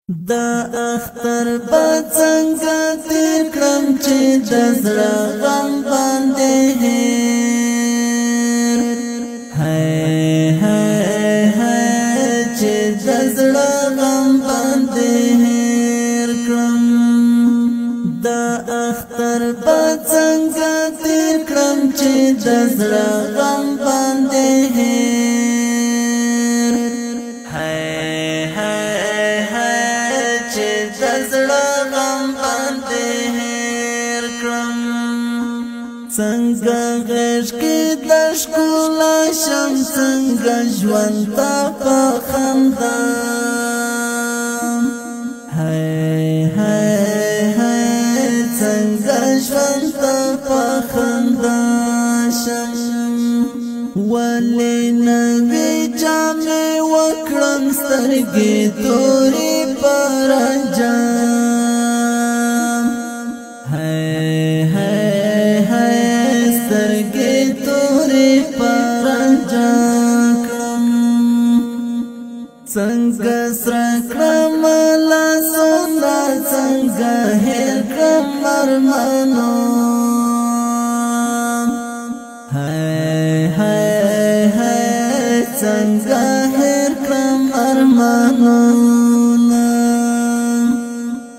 دا اختر با څنګه تیر کړم چې د زړه غم باندې هېر هی چې د زړه غم باندې هېر کړم دا اختر با څنګه تیر کړم چې د زړه غم باندې هېر څنګه غږ کې د ښکلا شم څنګه ژوند ته په خندا څنګه ژوند ته په خندا شم ولې نوې جامې وکړم سترګې تورې پر انجام سترګې تورې پر انجام څنګه سره کړم لاسونه څنګه هېر کړم ارمانونه څنګه هېر کړم ارمانونه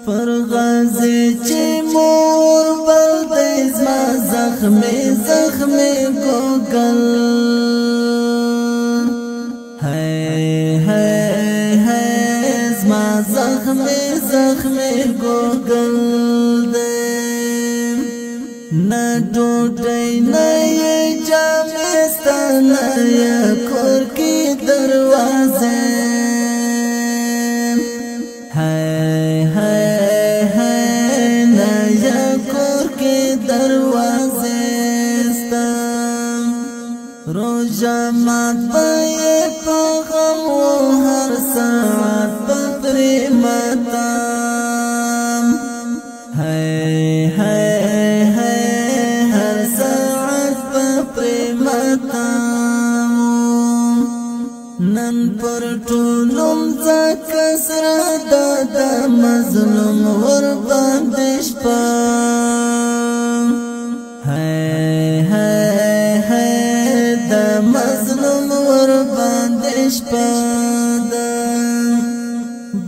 پر غازي چې مور بل دی زما زخمي زخمي ګوګل زما زخمي زخمي ګوګل دی نه ډوډۍ نه یې جامې سته نه یې کور کې دروازې نه یې کور کې دروازې سته روژه ماته یې په غم و هر ساعت به پرې ماتم هر ساعت به پرې ماتم نن پر ټولو ځکه سره د مظلوم ور باندې شپه د مظلوم ور باندې شپه ده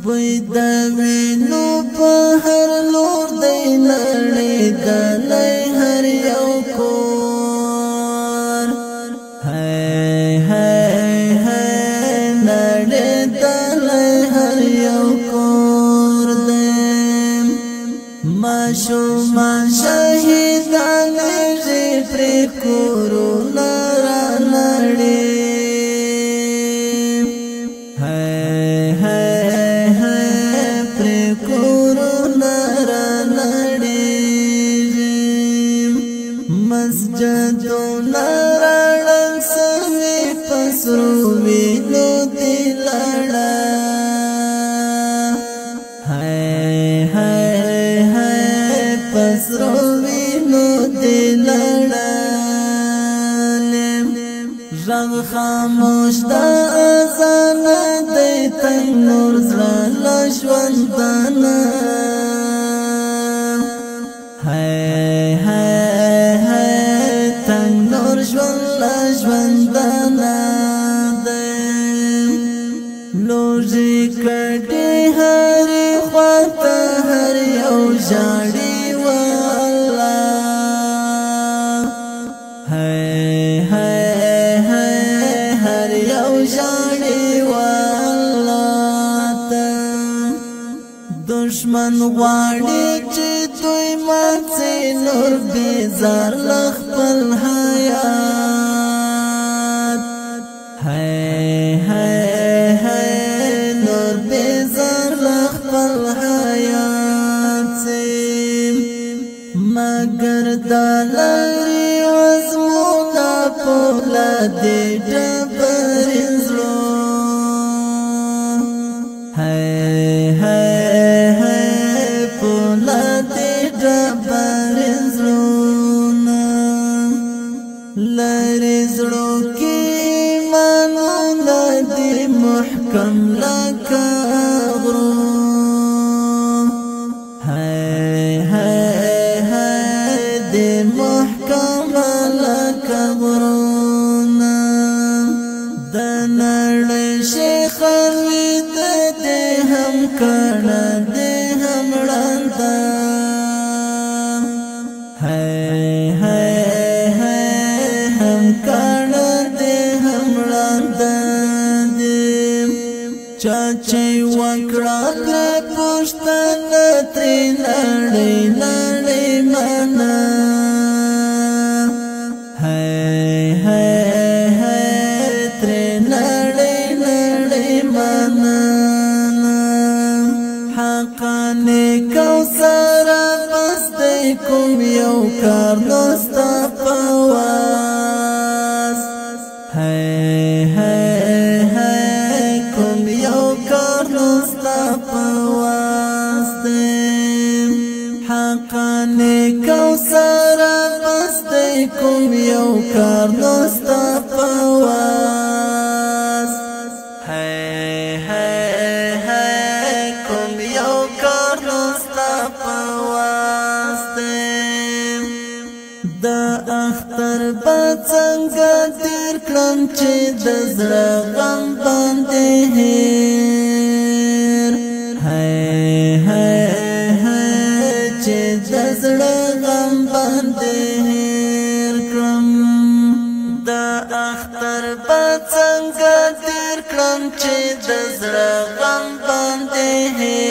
بوی د وینو په هر لور دی نړېدلی هر یو کور نړېدلی هر یو کور دی ماشومان شهیدانېږي پرې کورونه رانړي پرې کورونه رانړېږي مسجدونه راړنګ سوي په سرو وینو دي لاړه پسرو وینو دی لړلم رنگ خاموش دا اذان دی تنگ نور زړه له ژوندانه تنگ نور ژوند له ژوندانه دی لوژې کډې هرې خواته هر یو ژاړي هر یو ژاړي والله ته دشمن غواړي چې دوی مات سي نور بیزار له خپل حیات نور بیزار له خپل حیات سي مگر دا لري عزمونه پولادې ډبرې زړه پولادې ډبرې زړونه لري زړو کې ایمانونه دي محکم لکه غرونه کړه دې هم ړنده هم کړه دې هم ړنده چا چې وکړه پرې پوښتنه ترې نړۍ نړۍ منه ترې نړۍ نړۍ منه حقانې کوثره بس دی کوم یو کار نو ستا په واس کوم یو کار نو ستا په واس دی حقانې کوثره بس دی کوم یو کار نو ستا په واس کوم یو کار نو ستا په واس دی دا اختر به څنګه تیر کړم چې د زړه غم باندې هېر چې د زړه غم باندې هېر کړم دا اختر به څنګه تیر کړم چې د زړه غم باندې هېر